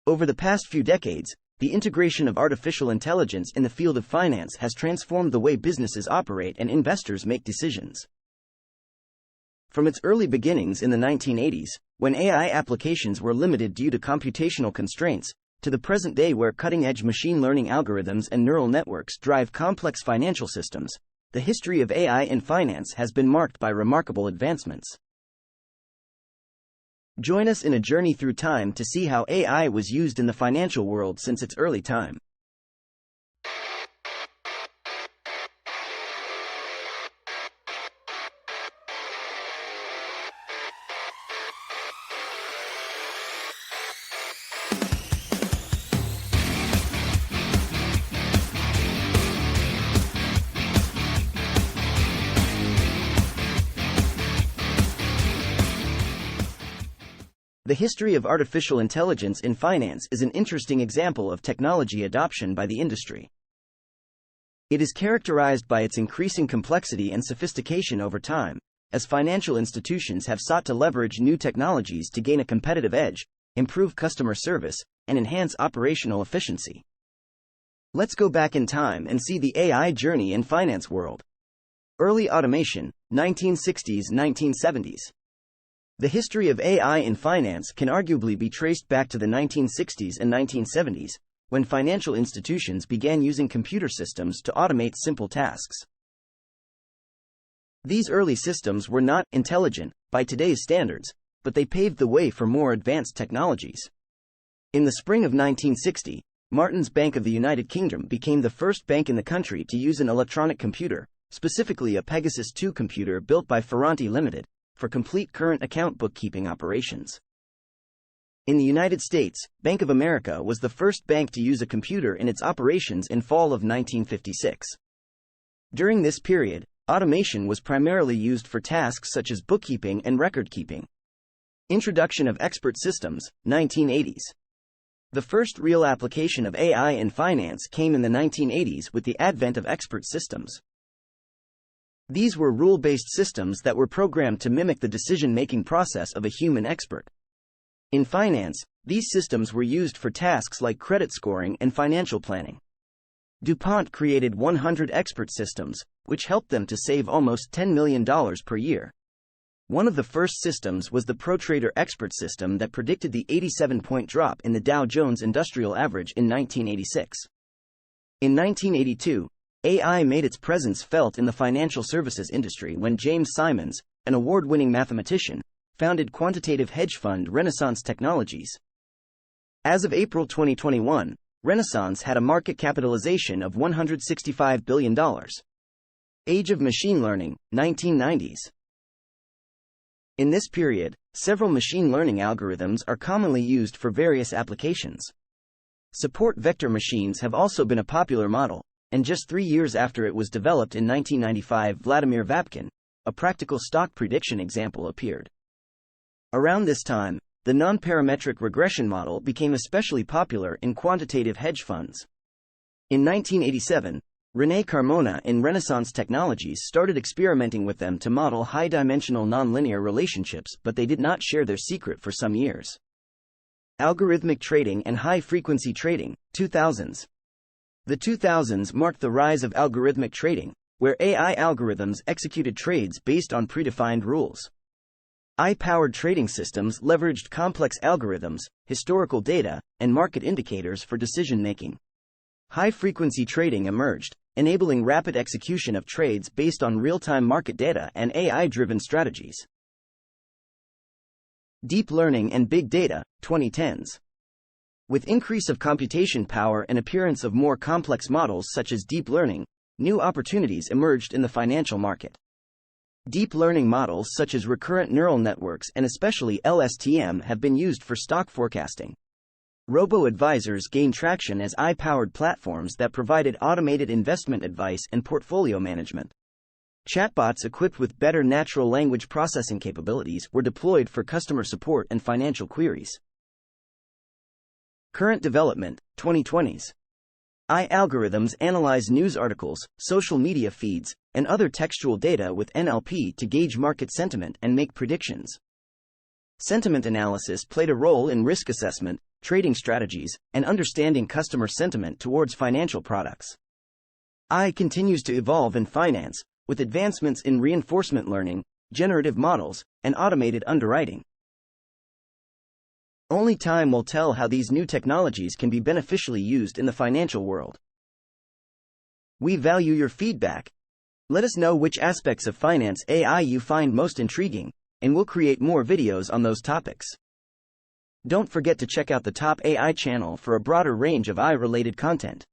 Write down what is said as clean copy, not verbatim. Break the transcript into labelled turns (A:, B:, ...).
A: Over the past few decades, the integration of artificial intelligence in the field of finance has transformed the way businesses operate and investors make decisions. From its early beginnings in the 1980s, when AI applications were limited due to computational constraints, to the present day where cutting-edge machine learning algorithms and neural networks drive complex financial systems, the history of AI in finance has been marked by remarkable advancements. Join us in a journey through time to see how AI was used in the financial world since its early time. The history of artificial intelligence in finance is an interesting example of technology adoption by the industry. It is characterized by its increasing complexity and sophistication over time, as financial institutions have sought to leverage new technologies to gain a competitive edge, improve customer service, and enhance operational efficiency. Let's go back in time and see the AI journey in finance world. Early automation, 1960s-1970s. The history of AI in finance can arguably be traced back to the 1960s and 1970s, when financial institutions began using computer systems to automate simple tasks. These early systems were not intelligent by today's standards, but they paved the way for more advanced technologies. In the spring of 1960, Martin's Bank of the United Kingdom became the first bank in the country to use an electronic computer, specifically a Pegasus 2 computer built by Ferranti Limited, for complete current account bookkeeping operations. In the United States, Bank of America was the first bank to use a computer in its operations in fall of 1956. During this period, automation was primarily used for tasks such as bookkeeping and record keeping. Introduction of expert systems, 1980s. The first real application of AI in finance came in the 1980s with the advent of expert systems. These were rule-based systems that were programmed to mimic the decision-making process of a human expert. In finance, these systems were used for tasks like credit scoring and financial planning. DuPont created 100 expert systems, which helped them to save almost $10 million per year. One of the first systems was the ProTrader expert system that predicted the 87-point drop in the Dow Jones Industrial Average in 1986. In 1982, AI made its presence felt in the financial services industry when James Simons, an award-winning mathematician, founded quantitative hedge fund Renaissance Technologies. As of April 2021, Renaissance had a market capitalization of $165 billion. Age of machine learning, 1990s. In this period, several machine learning algorithms are commonly used for various applications. Support vector machines have also been a popular model, and just 3 years after it was developed in 1995, Vladimir Vapkin, a practical stock prediction example, appeared. Around this time, the non-parametric regression model became especially popular in quantitative hedge funds. In 1987, René Carmona in Renaissance Technologies started experimenting with them to model high-dimensional nonlinear relationships, but they did not share their secret for some years. Algorithmic trading and high-frequency trading, 2000s. The 2000s marked the rise of algorithmic trading, where AI algorithms executed trades based on predefined rules. AI-powered trading systems leveraged complex algorithms, historical data, and market indicators for decision-making. High-frequency trading emerged, enabling rapid execution of trades based on real-time market data and AI-driven strategies. Deep learning and big data, 2010s. With increase of computation power and appearance of more complex models such as deep learning, new opportunities emerged in the financial market. Deep learning models such as recurrent neural networks and especially LSTM have been used for stock forecasting. Robo-advisors gained traction as AI-powered platforms that provided automated investment advice and portfolio management. Chatbots equipped with better natural language processing capabilities were deployed for customer support and financial queries. Current development, 2020s. AI algorithms analyze news articles, social media feeds, and other textual data with NLP to gauge market sentiment and make predictions. Sentiment analysis played a role in risk assessment, trading strategies, and understanding customer sentiment towards financial products. AI continues to evolve in finance, with advancements in reinforcement learning, generative models, and automated underwriting. Only time will tell how these new technologies can be beneficially used in the financial world. We value your feedback. Let us know which aspects of finance AI you find most intriguing, and we'll create more videos on those topics. Don't forget to check out the Top AI channel for a broader range of AI-related content.